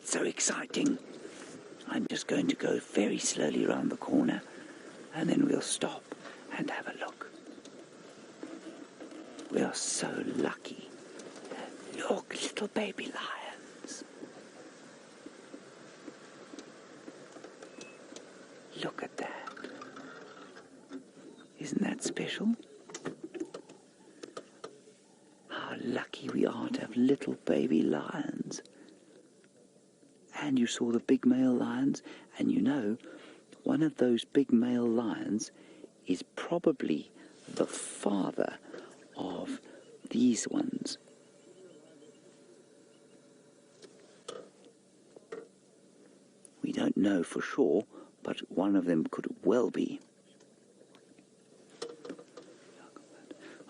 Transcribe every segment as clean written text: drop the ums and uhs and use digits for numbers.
that's so exciting. I'm just going to go very slowly around the corner, and then we'll stop and have a look. We are so lucky. Look, little baby lions. Look at that. Isn't that special? How lucky we are to have little baby lions. And you saw the big male lions, and you know, one of those big male lions is probably the father of these ones. We don't know for sure, but one of them could well be.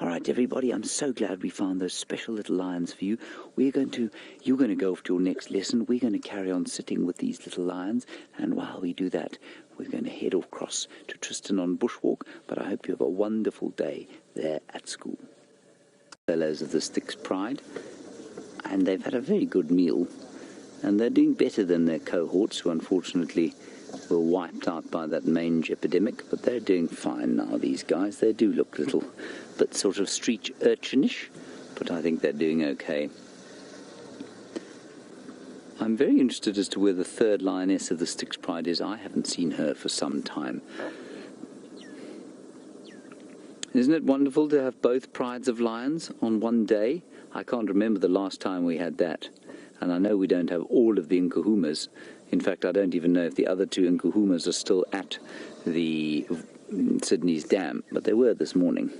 All right, everybody, I'm so glad we found those special little lions for you. You're going to go off to your next lesson. We're going to carry on sitting with these little lions, and while we do that, we're going to head across to Tristan on bushwalk, but I hope you have a wonderful day there at school. Fellows of the Styx Pride, and they've had a very good meal, and they're doing better than their cohorts, who unfortunately were wiped out by that mange epidemic, but they're doing fine now, these guys. They do look a little bit sort of street urchinish, but I think they're doing okay. I'm very interested as to where the third lioness of the Styx Pride is. I haven't seen her for some time. Isn't it wonderful to have both prides of lions on one day? I can't remember the last time we had that. And I know we don't have all of the Nkuhumas. In fact, I don't even know if the other two Nkuhumas are still at the Sydney's Dam, but they were this morning.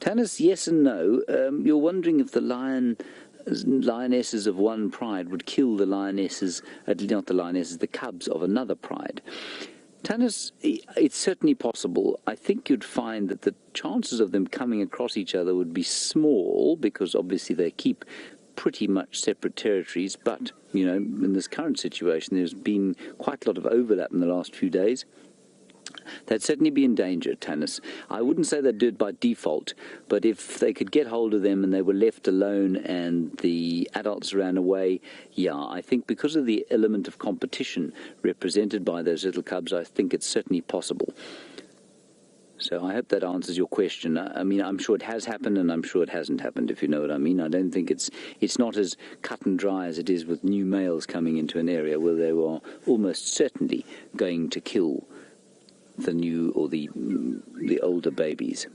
Tanis, yes and no. You're wondering if the lionesses of one pride would kill the lionesses, not the lionesses, the cubs of another pride. Tanis, it's certainly possible. I think you'd find that the chances of them coming across each other would be small, because obviously they keep pretty much separate territories, but, you know, in this current situation, there's been quite a lot of overlap in the last few days. They'd certainly be in danger, Tanis. I wouldn't say they'd do it by default, but if they could get hold of them and they were left alone and the adults ran away, yeah, I think because of the element of competition represented by those little cubs, I think it's certainly possible. So I hope that answers your question. I mean, I'm sure it has happened, and I'm sure it hasn't happened, if you know what I mean. I don't think it's not as cut and dry as it is with new males coming into an area where they are almost certainly going to kill the new or the older babies.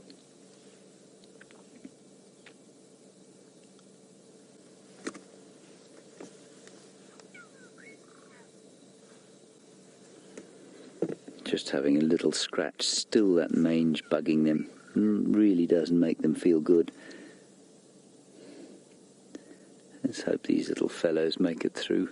Just having a little scratch, still that mange bugging them, really doesn't make them feel good. Let's hope these little fellows make it through.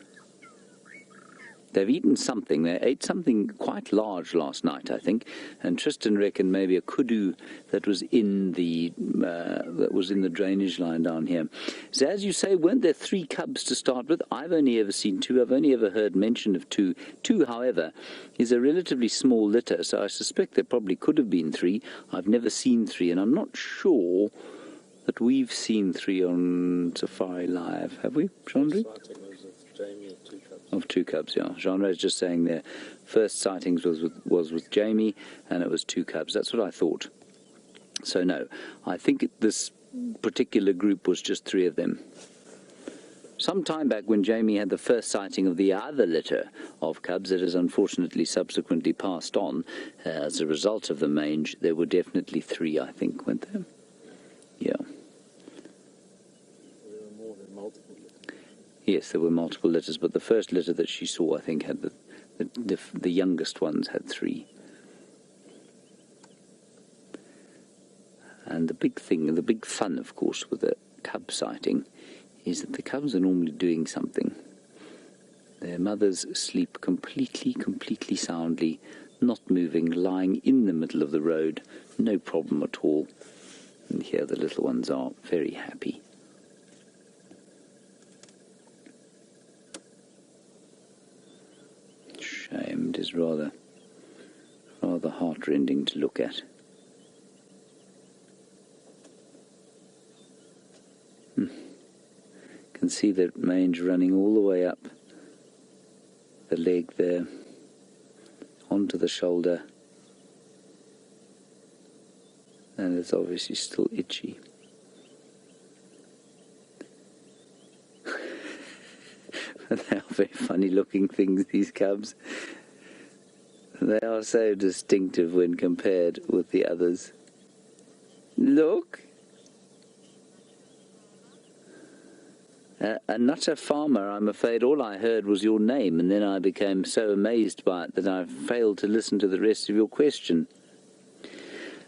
They've eaten something. They ate something quite large last night, I think, and Tristan reckoned maybe a kudu that was in the drainage line down here. So as you say, weren't there 3 cubs to start with? I've only ever seen 2. I've only ever heard mention of 2. 2, however, is a relatively small litter, so I suspect there probably could have been 3. I've never seen 3, and I'm not sure that we've seen 3 on Safari Live. Have we, Chandri? Of 2 cubs, yeah. Genre is just saying their first sightings was with Jamie, and it was 2 cubs. That's what I thought. So no, I think this particular group was just 3 of them. Some time back, when Jamie had the first sighting of the other litter of cubs that has unfortunately subsequently passed on as a result of the mange, there were definitely 3, I think, weren't there? Yeah. Yes, there were multiple litters, but the first litter that she saw, I think, had the youngest ones had 3. And the big thing, the big fun, of course, with the cub sighting is that the cubs are normally doing something. Their mothers sleep completely soundly, not moving, lying in the middle of the road, no problem at all. And here the little ones are very happy. Shame, it is rather heartrending to look at. Can see the mange running all the way up the leg there, onto the shoulder, and it's obviously still itchy. They are very funny looking things, these cubs. They are so distinctive when compared with the others. Look! A nutter farmer, I'm afraid all I heard was your name, and then I became so amazed by it that I failed to listen to the rest of your question.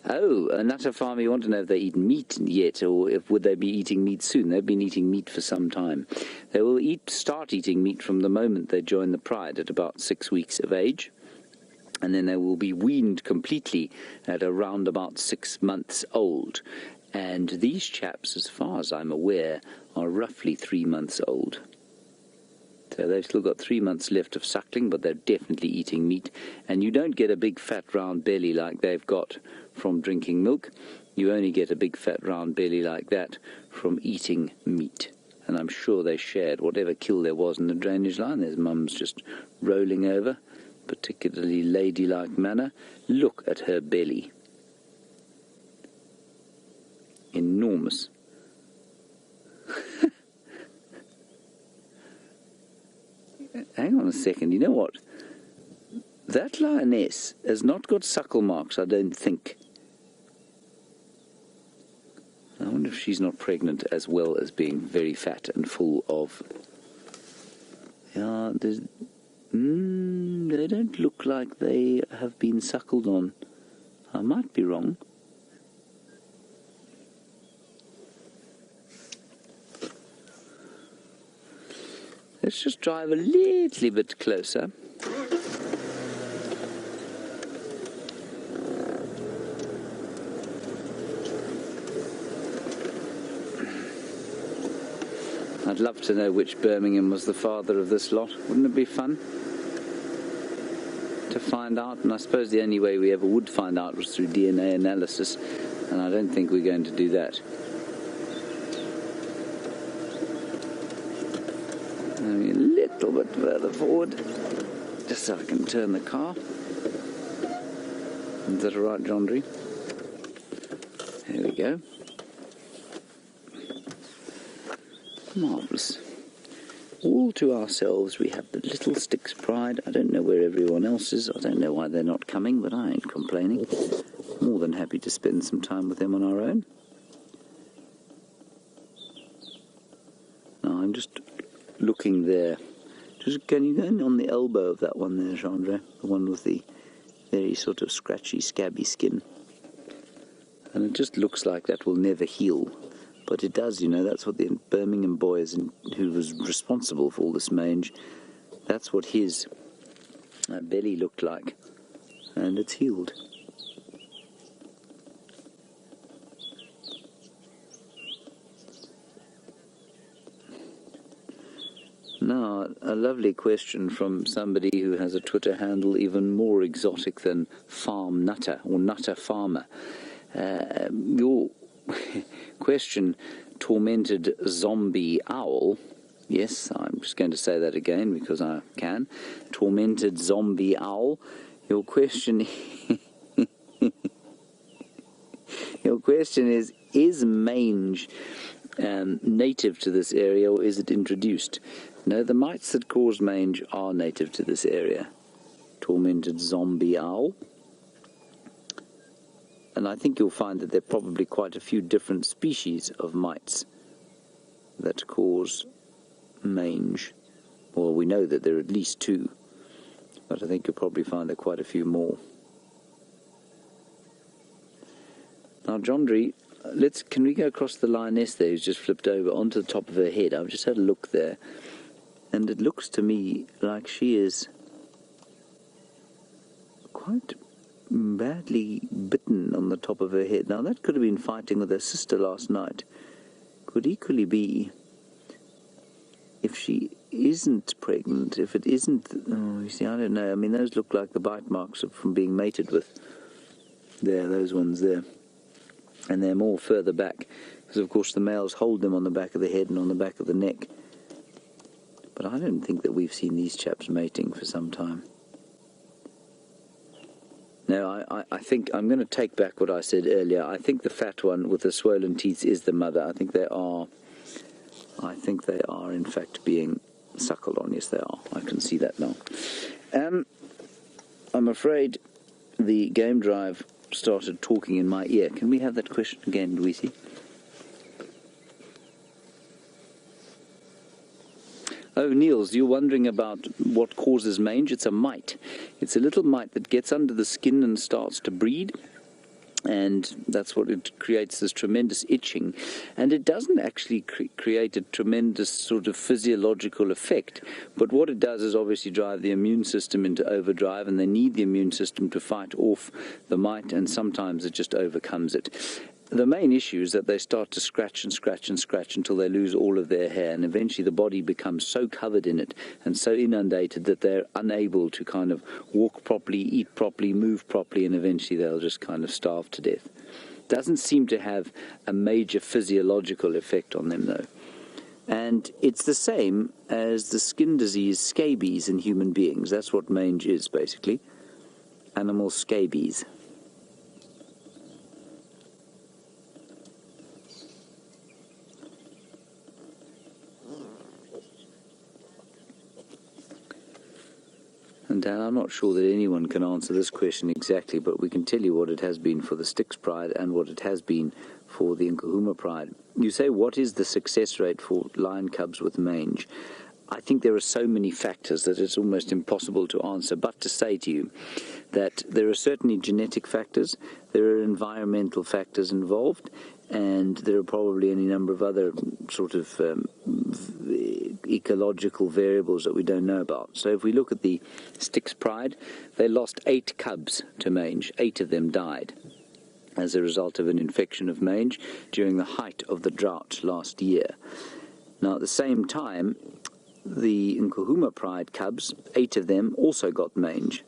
Oh, a nutter farmer, you want to know if they eat meat yet, or if would they be eating meat soon? They've been eating meat for some time. They will start eating meat from the moment they join the pride at about 6 weeks of age, and then they will be weaned completely at around about 6 months old. And these chaps, as far as I'm aware, are roughly 3 months old. So they've still got 3 months left of suckling, but they're definitely eating meat. And you don't get a big fat round belly like they've got from drinking milk. You only get a big fat round belly like that from eating meat. And I'm sure they shared whatever kill there was in the drainage line. There's Mum's just rolling over, particularly ladylike manner. Look at her belly. Enormous. Hang on a second, you know what? That lioness has not got suckle marks, I don't think. I wonder if she's not pregnant as well as being very fat and full of... Yeah, they don't look like they have been suckled on. I might be wrong. Let's just drive a little bit closer. I'd love to know which Birmingham was the father of this lot. Wouldn't it be fun to find out? And I suppose the only way we ever would find out was through DNA analysis, and I don't think we're going to do that. A little bit further forward, just so I can turn the car. Is that all right, Jondry? There we go. Marvellous. All to ourselves, we have the little Styx pride. I don't know where everyone else is. I don't know why they're not coming, but I ain't complaining. More than happy to spend some time with them on our own. Now I'm just looking there. Just can you go in on the elbow of that one there, Chandra? The one with the very sort of scratchy, scabby skin. And it just looks like that will never heal. But it does, you know. That's what the Birmingham boys, who was responsible for all this mange, that's what his belly looked like. And it's healed. Now, a lovely question from somebody who has a Twitter handle even more exotic than Farm Nutter, or Nutter Farmer. Your question, tormented zombie owl, yes, I'm just going to say that again because I can, tormented zombie owl, your question is mange native to this area, or is it introduced? No, the mites that cause mange are native to this area. Tormented zombie owl. And I think you'll find that there are probably quite a few different species of mites that cause mange. Well, we know that there are at least 2, but I think you'll probably find there are quite a few more. Now, Jondry, can we go across the lioness there who's just flipped over onto the top of her head? I've just had a look there, and it looks to me like she is quite badly bitten on the top of her head. Now, that could have been fighting with her sister last night. Could equally be, if she isn't pregnant, if it isn't, oh, you see, I don't know. I mean, those look like the bite marks from being mated with. There, those ones there. And they're more further back. because of course the males hold them on the back of the head and on the back of the neck. But I don't think that we've seen these chaps mating for some time. No, I think I'm going to take back what I said earlier. I think the fat one with the swollen teeth is the mother. I think they are in fact being suckled on. Yes, they are. I can see that now. I'm afraid the game drive started talking in my ear. Can we have that question again, Louise? Oh, Niels, you're wondering about what causes mange? It's a mite. It's a little mite that gets under the skin and starts to breed. And that's what it creates, this tremendous itching. And it doesn't actually create a tremendous sort of physiological effect. But what it does is obviously drive the immune system into overdrive, and they need the immune system to fight off the mite, and sometimes it just overcomes it. The main issue is that they start to scratch and scratch and scratch until they lose all of their hair, and eventually the body becomes so covered in it and so inundated that they're unable to kind of walk properly, eat properly, move properly, and eventually they'll just kind of starve to death. Doesn't seem to have a major physiological effect on them, though. And it's the same as the skin disease scabies in human beings. That's what mange is, basically. Animal scabies. And I'm not sure that anyone can answer this question exactly, but we can tell you what it has been for the Styx Pride and what it has been for the Nkuhuma Pride. You say, what is the success rate for lion cubs with mange? I think there are so many factors that it's almost impossible to answer, but to say to you that there are certainly genetic factors, there are environmental factors involved, and there are probably any number of other sort of ecological variables that we don't know about. So if we look at the Styx Pride, they lost 8 cubs to mange. 8 of them died as a result of an infection of mange during the height of the drought last year. Now, at the same time, the Nkuhuma Pride cubs, 8 of them also got mange,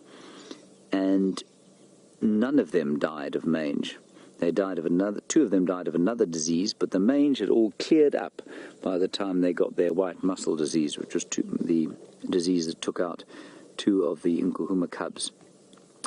and none of them died of mange. They died of another. 2 of them died of another disease, but the mange had all cleared up by the time they got their white muscle disease, which was the disease that took out 2 of the Nkuhuma cubs.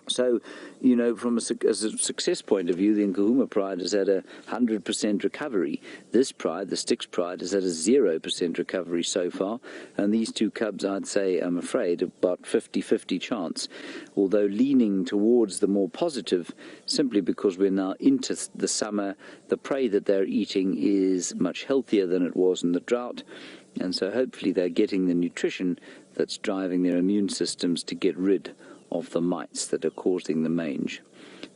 So, you know, from a success point of view, the Nkuhuma Pride has had a 100% recovery. This Pride, the Styx Pride, has had a 0% recovery so far. And these 2 cubs, I'd say, I'm afraid, about 50-50 chance. Although leaning towards the more positive, simply because we're now into the summer, the prey that they're eating is much healthier than it was in the drought. And so hopefully they're getting the nutrition that's driving their immune systems to get rid of the mites that are causing the mange.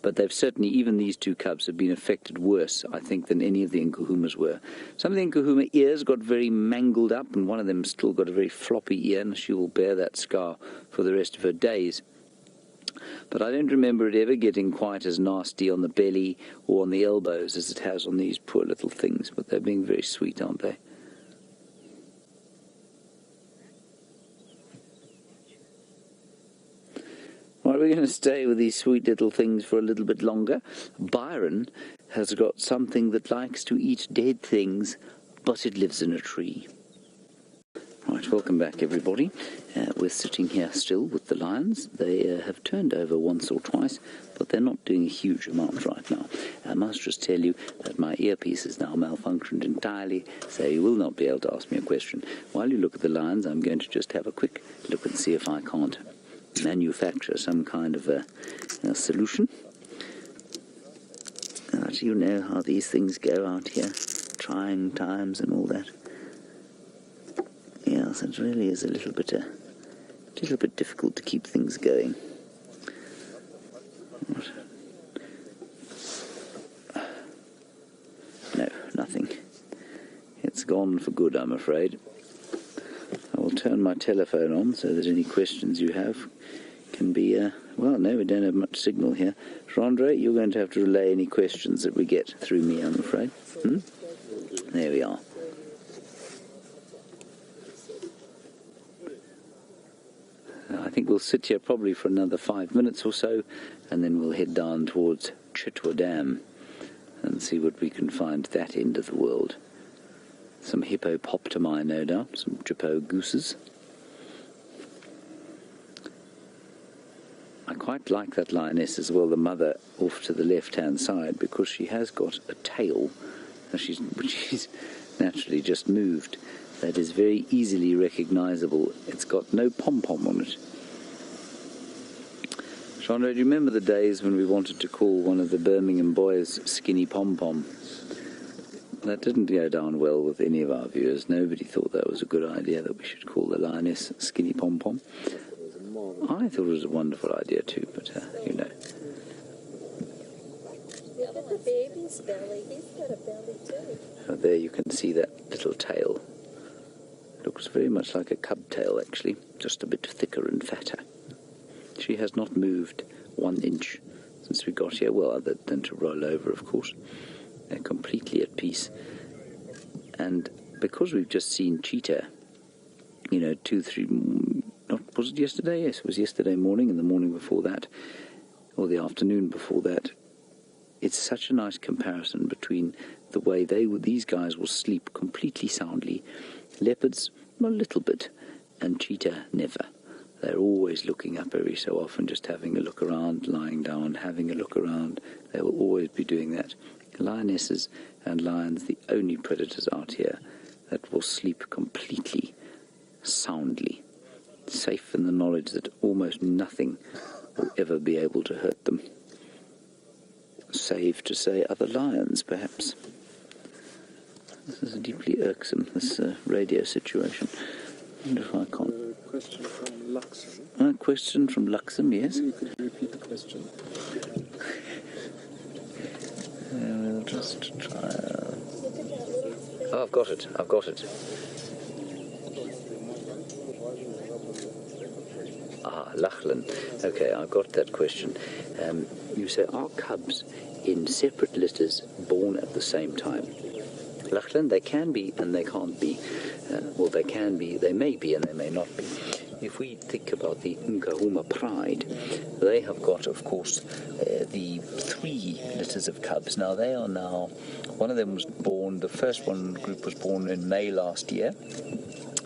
But they've certainly, even these 2 cubs have been affected worse, I think, than any of the Nkuhumas were. Some of the Nkuhuma ears got very mangled up, and one of them still got a very floppy ear, and she will bear that scar for the rest of her days. But I don't remember it ever getting quite as nasty on the belly or on the elbows as it has on these poor little things. But they're being very sweet, aren't they? Well, we're going to stay with these sweet little things for a little bit longer. Byron has got something that likes to eat dead things, but it lives in a tree. Right, welcome back, everybody. We're sitting here still with the lions. They have turned over once or twice, but they're not doing a huge amount right now. I must just tell you that my earpiece has now malfunctioned entirely, so you will not be able to ask me a question. While you look at the lions, I'm going to just have a quick look and see if I can't manufacture some kind of a solution. You know how these things go out here, trying times and all that. Yes, it really is a little bit difficult to keep things going. No, nothing. It's gone for good, I'm afraid. I will turn my telephone on so that any questions you have can be, well, no, we don't have much signal here. Rondre, you're going to have to relay any questions that we get through me, I'm afraid. There we are. I think we'll sit here probably for another 5 minutes or so, and then we'll head down towards Chitwa Dam. And Let's see what we can find at that end of the world. Some hippopotami, no doubt, some Djuma gooses. I quite like that lioness as well, the mother off to the left-hand side, because she has got a tail, which she's naturally just moved, that is very easily recognizable. It's got no pom-pom on it. Chandra, do you remember the days when we wanted to call one of the Birmingham boys Skinny Pom-Pom? That didn't go down well with any of our viewers. Nobody thought that was a good idea, that we should call the lioness Skinny Pom-Pom. I thought it was a wonderful idea too, but you know. Look at the baby's belly. He's got a belly too. So there you can see that little tail. Looks very much like a cub tail actually, just a bit thicker and fatter. She has not moved 1 inch since we got here, well, other than to roll over, of course. They're completely at peace. And because we've just seen Cheetah, you know, 2, 3, was it yesterday? Yes, it was yesterday morning and the morning before that, or the afternoon before that. It's such a nice comparison between the way these guys will sleep completely soundly. Leopards, a little bit, and Cheetah, never. They're always looking up every so often, just having a look around, lying down, having a look around. They will always be doing that. Lionesses and lions, the only predators out here that will sleep completely soundly, safe in the knowledge that almost nothing will ever be able to hurt them. Save to say other lions, perhaps. This is deeply irksome, this radio situation. I wonder if I can't... Question from Luxem. A question from Luxem, yes. You could repeat the question. We'll just try... Oh, I've got it. Lachlan. Okay, I've got that question. You say, are cubs in separate litters born at the same time? Lachlan, they can be and they can't be. Well, they can be, they may be and they may not be. If we think about the Nkuhuma pride, they have got, of course, the 3 litters of cubs. Now, they are now, one of them was born, the first one group was born in May last year,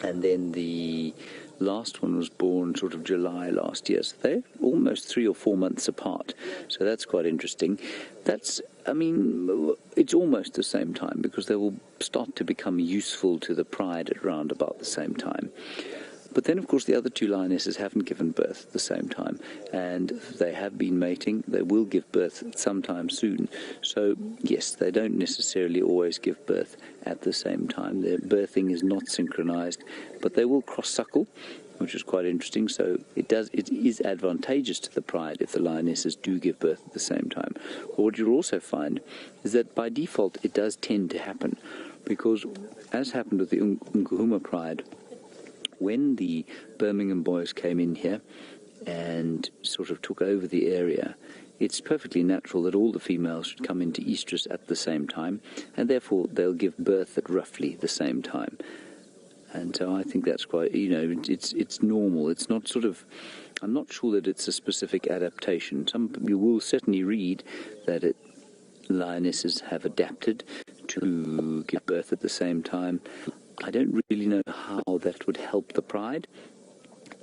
and then the last one was born sort of July last year. So they're almost 3 or 4 months apart. So that's quite interesting. It's almost the same time, because they will start to become useful to the pride at round about the same time. But then, of course, the other 2 lionesses haven't given birth at the same time, and they have been mating. They will give birth sometime soon. So, yes, they don't necessarily always give birth at the same time. Their birthing is not synchronized, but they will cross-suckle, which is quite interesting. So it is advantageous to the pride if the lionesses do give birth at the same time. But what you'll also find is that by default it does tend to happen, because as happened with the Nkuhuma pride, when the Birmingham boys came in here and sort of took over the area, it's perfectly natural that all the females should come into estrus at the same time, and therefore they'll give birth at roughly the same time. And so I think that's quite, it's normal. It's not sort of, I'm not sure that it's a specific adaptation. You will certainly read that lionesses have adapted to give birth at the same time. I don't really know how that would help the pride,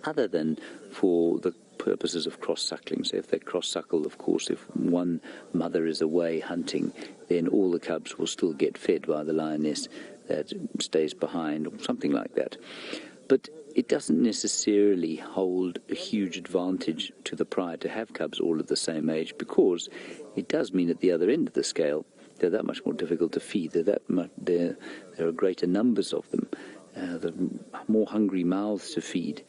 other than for the purposes of cross-suckling. So if they cross-suckle, of course, if one mother is away hunting, then all the cubs will still get fed by the lioness that stays behind, or something like that. But it doesn't necessarily hold a huge advantage to the pride to have cubs all of the same age, because it does mean at the other end of the scale they're that much more difficult to feed. There are greater numbers of them. There are more hungry mouths to feed.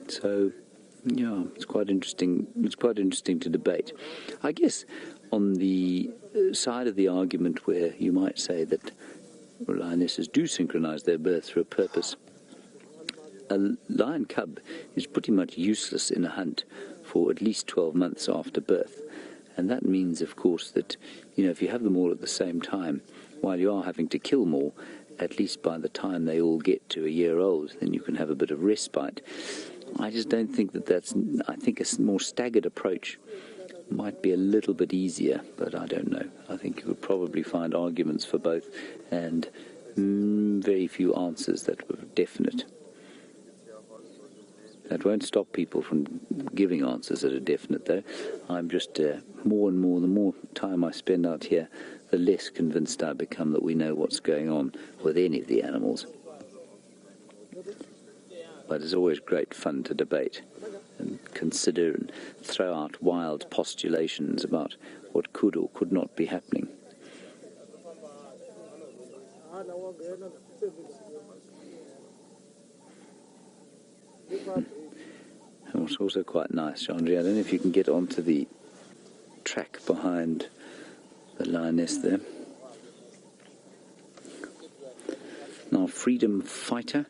So, yeah, it's quite interesting. It's quite interesting to debate. I guess on the side of the argument where you might say that lionesses do synchronize their birth for a purpose, a lion cub is pretty much useless in a hunt for at least 12 months after birth. And that means, of course, that, if you have them all at the same time, while you are having to kill more, at least by the time they all get to a year old, then you can have a bit of respite. I just don't think that's, I think a more staggered approach might be a little bit easier, but I don't know. I think you would probably find arguments for both, and very few answers that were definite. That won't stop people from giving answers that are definite, though. I'm just more and more, the more time I spend out here, the less convinced I become that we know what's going on with any of the animals. But it's always great fun to debate and consider and throw out wild postulations about what could or could not be happening. And what's also quite nice, Andre, I don't know if you can get onto the track behind the lioness there. Now, freedom fighter,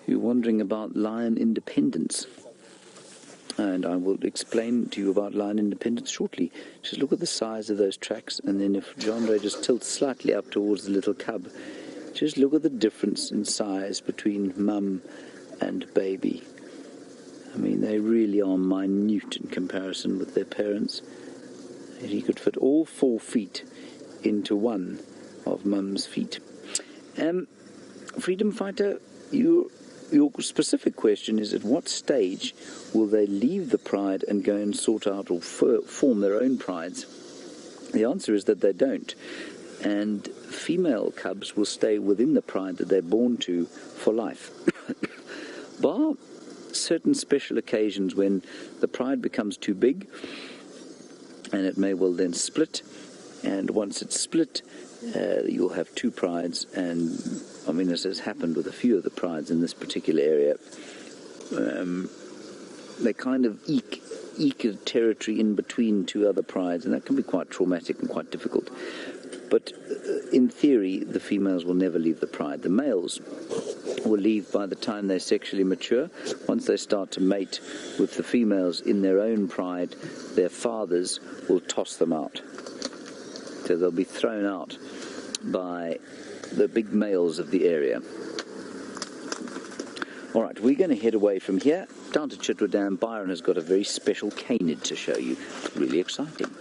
you're wondering about lion independence. And I will explain to you about lion independence shortly. Just look at the size of those tracks, and then if Andre just tilts slightly up towards the little cub, just look at the difference in size between mum and baby. I mean, they really are minute in comparison with their parents. If you could fit all 4 feet into one of mum's feet. Freedom fighter, your specific question is, at what stage will they leave the pride and go and sort out or form their own prides? The answer is that they don't. And female cubs will stay within the pride that they're born to for life. Bar certain special occasions when the pride becomes too big, and it may well then split. And once it's split, you'll have 2 prides, and I mean, this has happened with a few of the prides in this particular area. They kind of eke a territory in between 2 other prides, and that can be quite traumatic and quite difficult. But in theory, the females will never leave the pride. The males will leave by the time they're sexually mature. Once they start to mate with the females in their own pride, their fathers will toss them out. So they'll be thrown out by the big males of the area. All right, we're going to head away from here down to Chitwa Dam. Byron has got a very special canid to show you. Really exciting.